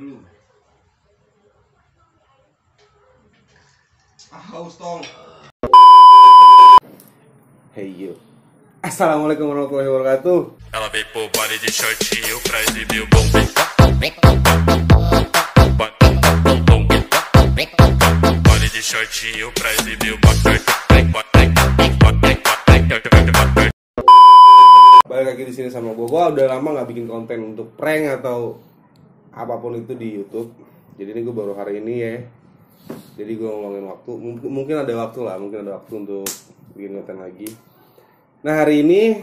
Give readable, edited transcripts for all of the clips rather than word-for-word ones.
dulu. Haus tong. Hey you. Assalamualaikum warahmatullahi wabarakatuh. Ela veio por baile de shortinho pra exibir o bom. Baile de shortinho pra exibir o bom. Balik lagi di sini sama gue. Gue udah lama nggak bikin konten untuk prank atau apapun itu di YouTube. Jadi ini gue baru hari ini ya. Jadi gue ngomongin waktu. Mungkin ada waktu lah. Mungkin ada waktu untuk bikin konten lagi. Nah hari ini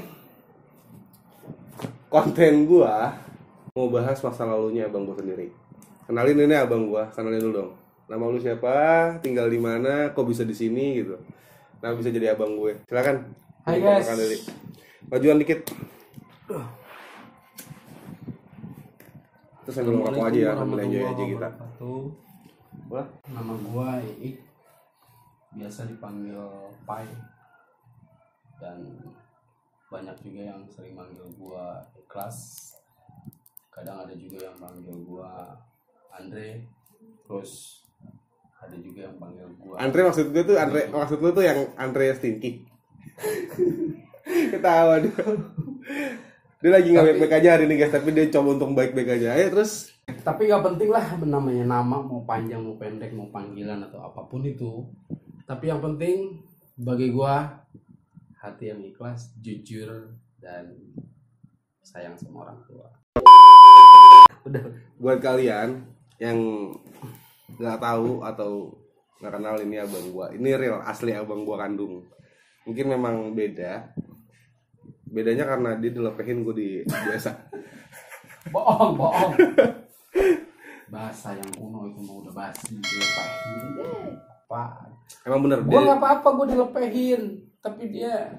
konten gue mau bahas masa lalunya abang gue sendiri. Kenalin ini abang gue. Kenalin dulu dong. Nama lu siapa? Tinggal di mana? Kok bisa di sini gitu? Nah bisa jadi abang gue. Silakan. Hai guys. Majuan dikit. Terus sambil ngerokok aja ya, sambil enjoy aja kita. Boleh? Nama gua Iik. Biasa dipanggil Pai. Dan banyak juga yang sering manggil gua Ikhlas. Kadang ada juga yang manggil gua Andre. Terus ada juga yang panggil gua Andre maksud gue tuh maksud lu tuh yang Andre Stinky. Ketawa dia. Dia lagi nggak baik-baik aja hari ini guys, tapi dia coba untuk baik-baik aja. Ayo terus. Tapi gak penting lah namanya nama, mau panjang, mau pendek, mau panggilan atau apapun itu. Tapi yang penting bagi gua hati yang ikhlas, jujur, dan sayang sama orang tua. Udah. Buat kalian yang nggak tahu atau nggak kenal ini abang gua, ini real asli abang gua kandung. Mungkin memang bedanya karena dia dilepehin, gue di biasa. Bohong. Bahasa yang kuno itu mau udah basi, dilepehin. Apa? Emang bener. Gue nggak apa-apa, gue dilepehin, tapi dia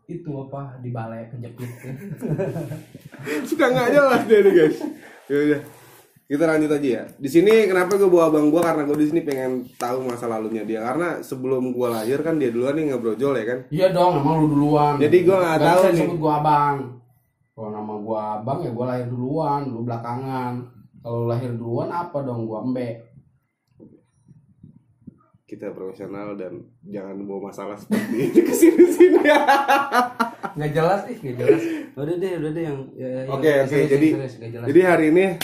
itu apa di balai kejepit. Suka nggak jelas dia nih guys. Ya udah. Kita lanjut aja ya. Di sini kenapa gue bawa abang gue, karena gue di sini pengen tahu masa lalunya dia. Karena sebelum gue lahir kan dia duluan nih ngebrojol ya kan. Iya dong, emang lu duluan. Jadi gue nggak tahu bisa nih. disebut gue abang. Kalau nama gue abang ya gue lahir duluan, lu belakangan. Kalau lahir duluan apa dong, gue embe. Kita profesional dan jangan bawa masalah seperti ini ke sini-sini. Nggak jelas nih, nggak jelas. Udah deh yang. Oke. Jadi hari ini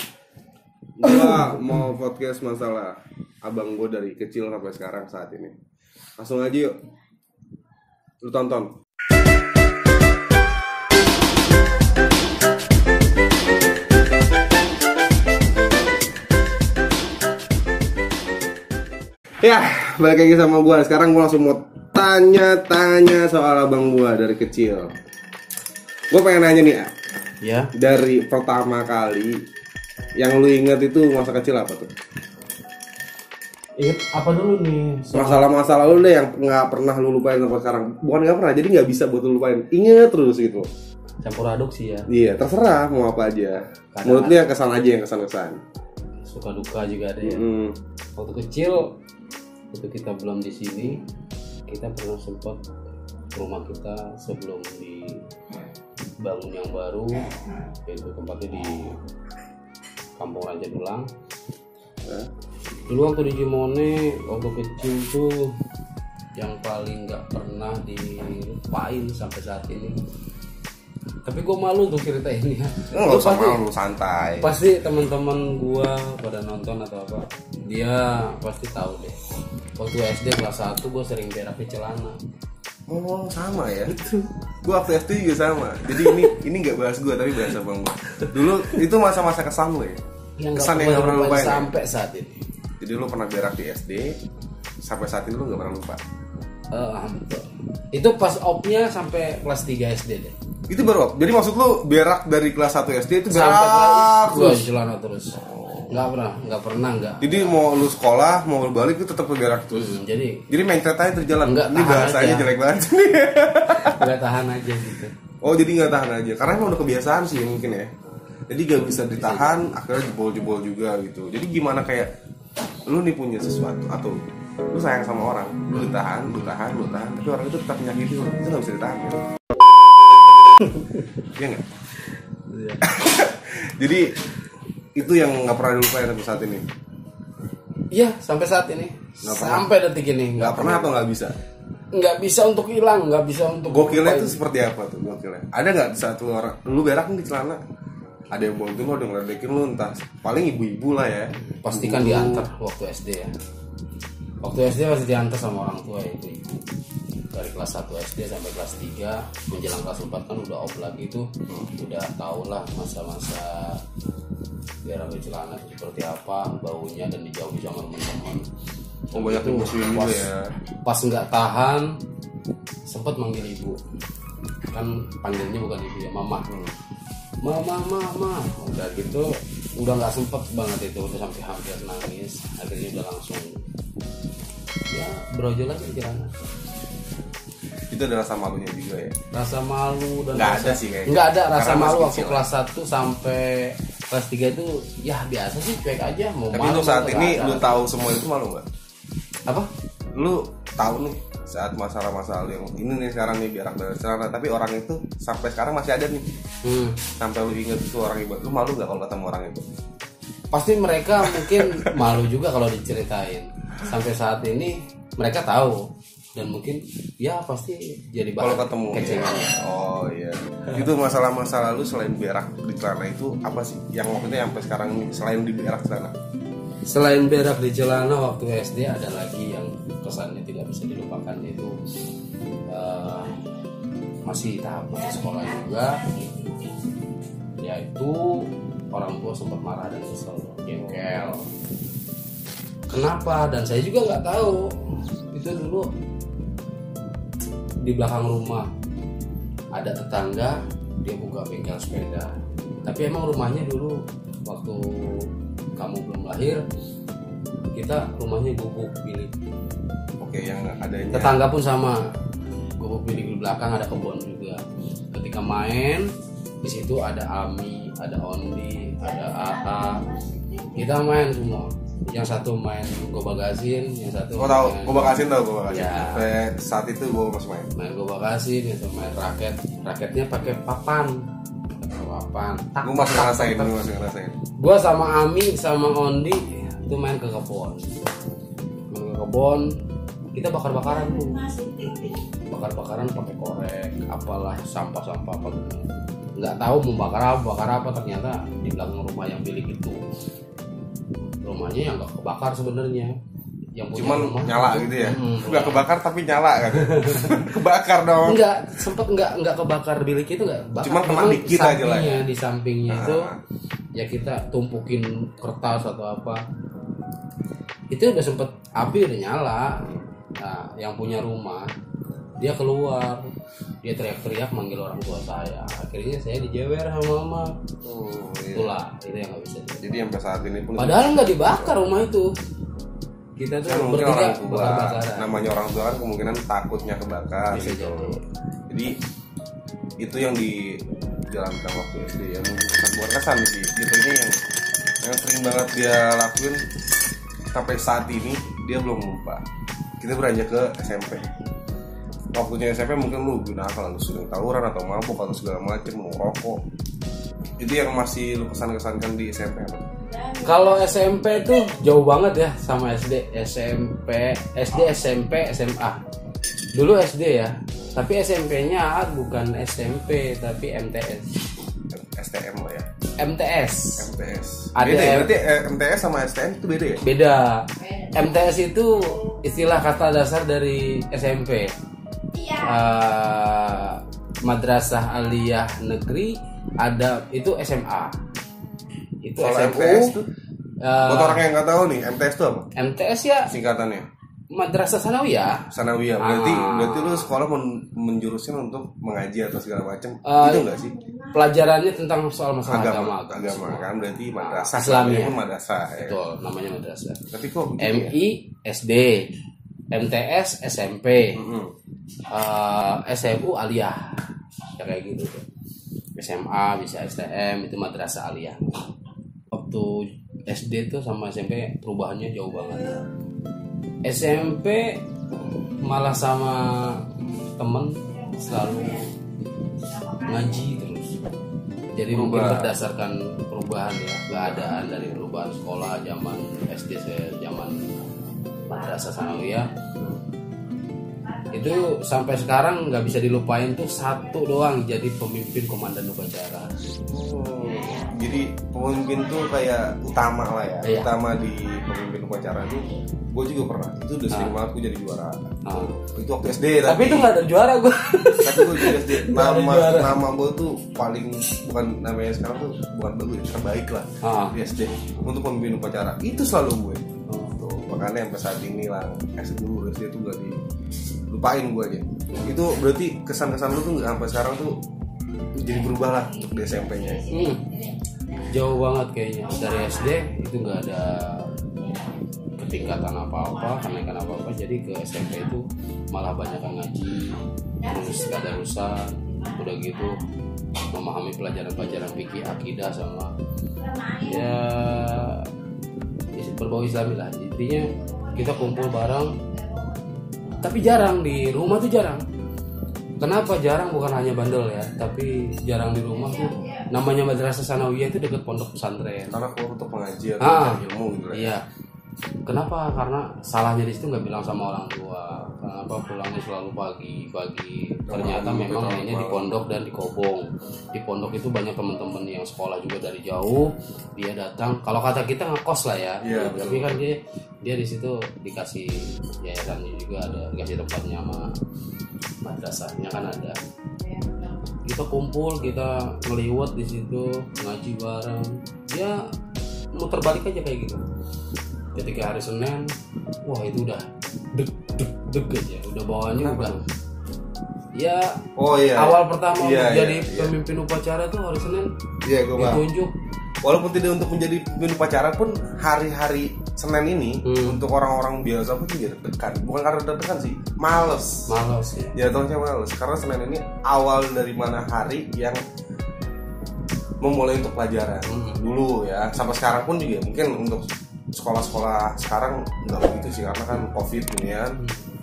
gua mau podcast masalah abang gue dari kecil sampai sekarang saat ini. Langsung aja yuk. Lu tonton. Ya, balik lagi sama gua. Sekarang gua langsung mau tanya-tanya soal abang gua dari kecil. Gua pengen nanya nih, Ya. dari pertama kali yang lu ingat itu masa kecil apa tuh? Ingat apa dulu nih? Masalah-masalah lu deh yang nggak pernah lu lupain sampai sekarang. Bukan nggak pernah, jadi nggak bisa buat lu lupain. Ingat terus gitu. Campur aduk sih ya. Iya, terserah mau apa aja. Menurut lu yang kesan aja, yang kesan-kesan. Suka duka juga ada ya. Waktu kecil, waktu kita belum di sini, kita pernah sempat ke rumah kita sebelum dibangun yang baru, yaitu tempatnya di Kampung Raja Dulang. Dulu waktu di Jimone, waktu kecil tuh yang paling nggak pernah dilupain sampai saat ini. Tapi gue malu untuk ceritainnya. Nggak usah malu, santai. Pasti teman-teman gue pada nonton atau apa, dia pasti tahu deh. Waktu SD kelas 1 gue sering berak di celana. Oh sama ya. Gua waktu SD juga sama. Jadi ini nggak bahas gua tapi bahas abang gua. Dulu itu masa-masa kesan lu ya. Yang Kesan nggak yang nggak pernah pernah lupain. sampai saat ini. Jadi lu pernah berak di SD, sampai saat ini lu nggak pernah lupa. Betul. Itu pas opnya sampai kelas 3 SD deh. Itu baru. Jadi maksud lu berak dari kelas 1 SD itu Sampai berak gua terus. celana terus. Nggak pernah. Jadi mau lu sekolah, mau lu balik itu tetap berak terus. Jadi Mencret aja terus jalan. Nggak Ini tahan bahasanya aja. jelek banget. nggak tahan aja gitu. Oh jadi nggak tahan aja. Karena emang udah kebiasaan sih mungkin ya. Jadi gak bisa ditahan, akhirnya jebol-jebol juga gitu. Jadi gimana kayak lu nih punya sesuatu atau lu sayang sama orang, lu tahan, tapi orang itu tetap menyakiti lu, itu nggak bisa ditahan kan? Iya nggak? Iya. Jadi itu yang nggak pernah dilupain sampai saat ini. Iya, sampai saat ini. Sampai detik ini Nggak pernah atau nggak bisa? Nggak bisa untuk hilang, nggak bisa untuk Gokilnya lupain. itu seperti apa tuh gokilnya? Ada nggak satu orang lu berak di celana? Ada yang bantuin lu, ada yang ngeledekin lu, entah paling ibu-ibu lah ya. Pasti kan diantar waktu SD ya. Waktu SD pasti diantar sama orang tua ya, ibu. Dari kelas 1 SD sampai kelas 3 menjelang kelas 4 kan udah off lagi tuh. Udah tau lah masa-masa berak di celana itu seperti apa, baunya, dan dijauhi sama teman-teman. Oh, banyak yang musuhin juga ya. Pas nggak tahan sempat manggil ibu, kan panggilnya bukan ibu ya, mama. Mama, udah gitu udah nggak sempet banget itu, udah sampai hampir nangis. Akhirnya udah langsung ya brojol lagi di celana. Itu ada rasa malunya juga ya. Rasa malu dan Nggak rasa, ada sih kayaknya. nggak ada rasa Karena malu masih waktu kecil. kelas 1 sampai kelas 3 itu ya biasa sih, cuek aja. Mau Tapi malu untuk saat nggak ini ada. lu tahu semua itu malu nggak? Apa? Lu tahu nih saat masalah-masalah yang ini nih sekarang nih berak dari celana, tapi orang itu sampai sekarang masih ada nih. Sampai lu inget itu orang itu, lu malu nggak kalau ketemu orang itu? Pasti mereka mungkin malu juga kalau diceritain. Sampai saat ini mereka tahu, dan mungkin ya pasti jadi Kalau bahan ketemu kecengan. ya. Oh iya. Itu masalah-masalah lu selain berak di celana itu apa sih? Yang maksudnya sampai sekarang ini selain di berak celana? Selain berak di celana waktu SD, ada lagi yang kesannya tidak bisa dilupakan, yaitu masih tahap sekolah juga, yaitu orang tua sempat marah dan kesel, jengkel. Kenapa? Dan saya juga nggak tahu. Itu dulu di belakang rumah ada tetangga, dia buka bengkel sepeda. Tapi emang rumahnya dulu waktu kamu belum lahir, kita rumahnya gubuk bilik. Oke, yang adanya. Tetangga pun sama, gubuk bilik di belakang, ada kebun juga. Ketika main di situ ada Ami, ada Ondi, ada AA. Kita main semua. Yang satu main gobagasin, yang satu Gua tahu, main- gua bakasin tahu, gua bakasin. Ya. Sampai saat itu gua masih main. main gobagasin, itu main raket. Raketnya pakai papan. Tak, Gua masih tak, ngerasain, tak. gua masih ngerasain. Gua sama Ami sama Ondi itu main ke kebun. Main ke kebun, kita bakar-bakaran tuh. Bakar-bakaran pakai korek, apalah sampah-sampah apa gitu. Nggak tahu mau bakar apa, ternyata di belakang rumah yang bilik itu. Rumahnya yang nggak kebakar sebenarnya. Yang punya Cuman rumah nyala itu, gitu ya. mm, Enggak kebakar tapi nyala kan. Kebakar dong. Enggak, sempet enggak kebakar bilik itu enggak bakar. Cuman kena Memang dikit aja lah ya. Di sampingnya itu Ah. ya kita tumpukin kertas atau apa. Itu udah sempet api udah nyala. Nah, yang punya rumah dia keluar, dia teriak-teriak manggil orang tua saya. Akhirnya saya dijewer sama mama. Oh, iya. Itulah, itu yang nggak bisa. Jadi sampai saat ini pun Padahal nggak dibakar rumah itu. Kita tuh kan mungkin bertiga orang tua, bakar-bakaran. namanya orang tua kan kemungkinan takutnya kebakar Bisa gitu. jadi. Jadi itu yang dijalankan waktu SD ya, buat kesan sih. Gitu ini yang sering banget dia lakuin sampai saat ini dia belum lupa. Kita beranjak ke SMP. Waktunya SMP mungkin lu nakal, lu sering tawuran atau mabuk atau segala macem, lu rokok. Itu yang masih lu kesan-kesankan di SMP apa? Kalau SMP tuh jauh banget ya sama SD, SMP, SMA. Dulu SD ya, tapi SMP-nya bukan SMP tapi MTS. STM lah ya. MTS. MTS. Ada Beda ya? yang- Berarti MTS sama STM itu beda ya? Beda. MTS itu istilah kata dasar dari SMP. Madrasah Aliyah Negeri, ada itu SMA. Itu Kalau SMU. MTS tuh, eh, buat orang yang nggak tahu nih, MTS itu apa? MTS ya Singkatannya Madrasah Sanawiyah. Sanawiyah. Berarti Ah. berarti lu sekolah menjuruskan untuk mengaji atau segala macam. Eh, Itu enggak sih? Pelajarannya tentang soal masalah agama, Agama kan berarti madrasah. Islamiyah. Itu madrasah. Ya. Betul, namanya madrasah. Tapi kok gitu ya? MI SD, MTS SMP, Mm-mm. SMU Aliyah, ya kayak gitu tuh. SMA bisa STM, itu madrasah Aliyah. Waktu SD tuh sama SMP perubahannya jauh banget. SMP malah sama temen selalu ngaji terus. Jadi mungkin berdasarkan perubahan ya, keadaan dari perubahan sekolah zaman SD zaman madrasah sanawiyah itu sampai sekarang nggak bisa dilupain tuh satu doang, jadi pemimpin komandan upacara. Jadi pemimpin tuh kayak utama lah ya, Iya. utama di pemimpin upacara tuh. Gue juga pernah, itu udah sering banget gue jadi juara. Itu waktu SD Tapi itu nggak ada juara gue. Tapi gue juga SD. Nama gue tuh paling, bukan namanya sekarang tuh bukan bagus, terbaik lah di SD untuk pemimpin upacara. Itu selalu gue. Tuh, makanya sampai saat ini lah SD itu gak dilupain gue aja. Itu berarti kesan-kesan lu tuh nggak sampai sekarang tuh jadi berubah lah untuk di SMP-nya. Jauh banget kayaknya dari SD itu nggak ada peningkatan apa-apa, kenaikan apa-apa. Jadi ke SMP itu malah banyak yang ngaji, terus gak ada urusan, udah gitu memahami pelajaran-pelajaran fikih, akidah sama ya berbau Islami lah. Intinya kita kumpul bareng, tapi jarang di rumah tuh jarang. Kenapa jarang? Bukan hanya bandel ya, tapi jarang di rumah tuh. Namanya madrasah sanawiyah itu dekat pondok pesantren. Karena keluar untuk pengajian, mencari ilmu gitu ya. Iya. Kenapa? Karena salahnya di situ nggak bilang sama orang tua. Kenapa pulangnya selalu pagi. Ternyata memang mainnya di pondok dan di kobong. Di pondok itu banyak teman-teman yang sekolah juga dari jauh. Dia datang. Kalau kata kita ngekos lah ya. Iya, Tapi kan dia di situ dikasih yayasannya juga ada, dikasih tempatnya sama madrasahnya kan ada. Kita kumpul, kita ngeliwat di situ, ngaji bareng. Ya muter balik aja kayak gitu. Ketika hari Senin, wah itu udah deg aja, udah bawaannya udah. Ya, awal pertama jadi pemimpin upacara tuh hari Senin. Iya, gue ditunjuk. Walaupun tidak untuk menjadi pemimpin upacara pun hari-hari Senin ini untuk orang-orang biasa pun juga deg-degan. Bukan karena deg-degan sih, males ya. Jatuhnya males karena Senin ini awal dari mana hari yang memulai untuk pelajaran dulu ya. Sampai sekarang pun juga mungkin untuk sekolah-sekolah sekarang nggak begitu sih karena kan COVID ini kan.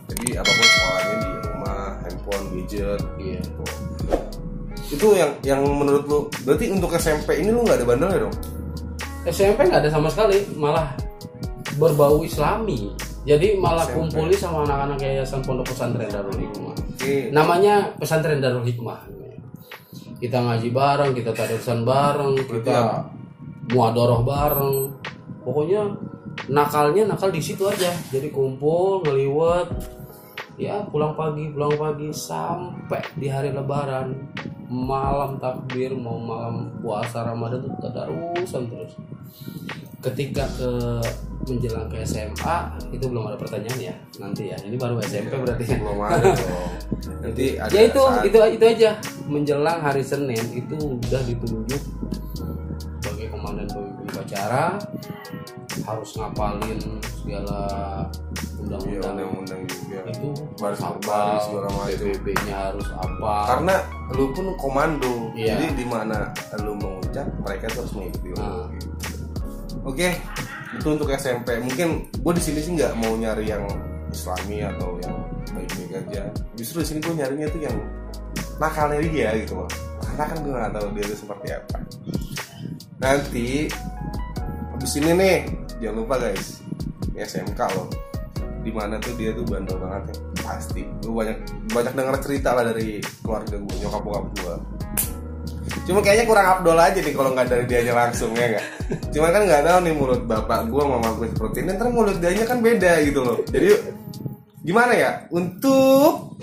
Jadi apapun sekolahnya di rumah, handphone, gadget gitu. Itu yang menurut lu berarti untuk SMP ini lu nggak ada bandel ya dong? SMP nggak ada sama sekali, malah berbau Islami. Jadi malah kumpuli sama anak-anak yayasan pondok pesantren Darul Hikmah. Namanya pesantren Darul Hikmah. Kita ngaji bareng, kita tadarusan bareng, kita muadoroh bareng. Pokoknya nakal di situ aja. Jadi kumpul, ngeliwat, ya pulang pagi sampai di hari Lebaran, malam takbir, mau malam puasa Ramadan tuh tadarusan terus. Ketika menjelang ke SMA itu belum ada pertanyaan ya nanti ya. Ini baru SMP berarti ya. Belum ada dong. Nanti ada ya itu aja. Menjelang hari Senin itu udah ditunjuk sebagai komandan pemimpin upacara, harus ngapalin segala undang-undang juga. Itu baris segala macam. PBB-nya harus apa? Karena lu pun komando. Iya. Jadi di mana lu mengucap, mereka tuh harus mengikuti lu. Oke, itu untuk SMP. Mungkin gue di sini sih nggak mau nyari yang Islami atau yang baik-baik aja. Justru di sini gue nyarinya tuh yang nakalnya dia gitu loh. Karena kan gue nggak tahu dia itu seperti apa. Nanti habis ini nih, jangan lupa guys, ini SMK loh. Dimana tuh dia tuh bandel banget ya, pasti. Gue banyak dengar cerita lah dari keluarga gue, nyokap gue. Cuma kayaknya kurang abdol aja nih kalau nggak dari dianya langsung ya nggak. Cuma kan nggak tahu nih mulut bapak gue, mama gue seperti ini, ntar mulut dianya kan beda gitu loh. Jadi gimana ya untuk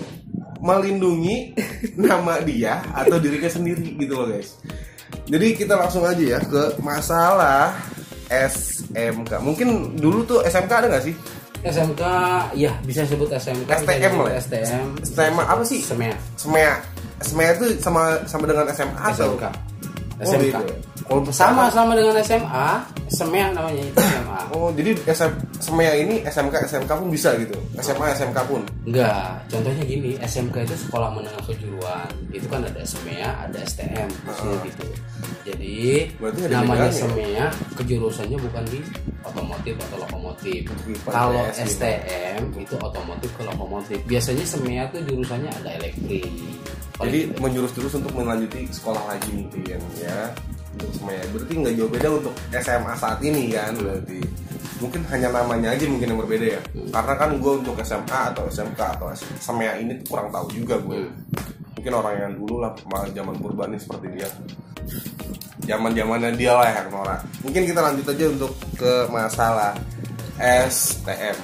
melindungi nama dia atau dirinya sendiri gitu loh guys. Jadi kita langsung aja ya ke masalah SMK. Mungkin dulu tuh SMK ada nggak sih? SMK, ya bisa sebut SMK. STM lah. STM apa sih? SMEA itu sama dengan SMA atau SMK? SMK. Kalau sama dengan SMA, SMEA namanya itu SMA. Oh, jadi SMEA ini SMK pun bisa gitu. SMA SMK pun. Enggak, contohnya gini, SMK itu sekolah menengah kejuruan. Itu kan ada SMEA, ada STM, gitu. Jadi namanya SMEA, kejurusannya bukan di otomotif atau lokomotif. Kalau STM itu otomotif ke lokomotif. Biasanya SMEA tuh jurusannya ada elektrik, Jadi menjurus-jurus untuk melanjuti sekolah lagi mungkin ya. Untuk semuanya berarti nggak jauh beda untuk SMA saat ini kan, berarti mungkin hanya namanya aja mungkin yang berbeda ya. Karena kan gue untuk SMA atau SMK atau SMA ini tuh kurang tahu juga gue. Mungkin orang yang dulu lah zaman purba nih seperti dia, zaman-zamannya dia lah yang norak. Mungkin kita lanjut aja untuk ke masalah STM.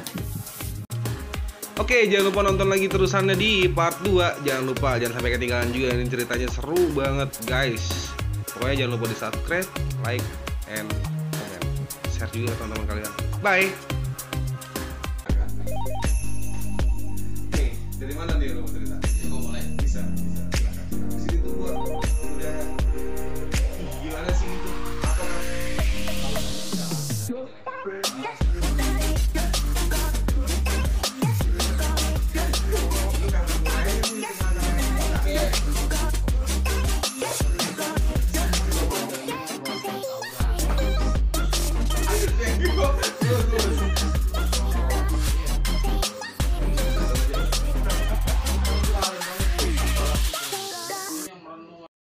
Oke, jangan lupa nonton lagi terusannya di part 2. Jangan sampai ketinggalan juga, ini ceritanya seru banget guys. Pokoknya jangan lupa di subscribe, like, and comment. Share juga teman-teman kalian. Bye. Nih, dari mana nih lo mau cerita? Gue mulai. Bisa. Sini tuh gua udah gimana sih itu? Apa kan? Go.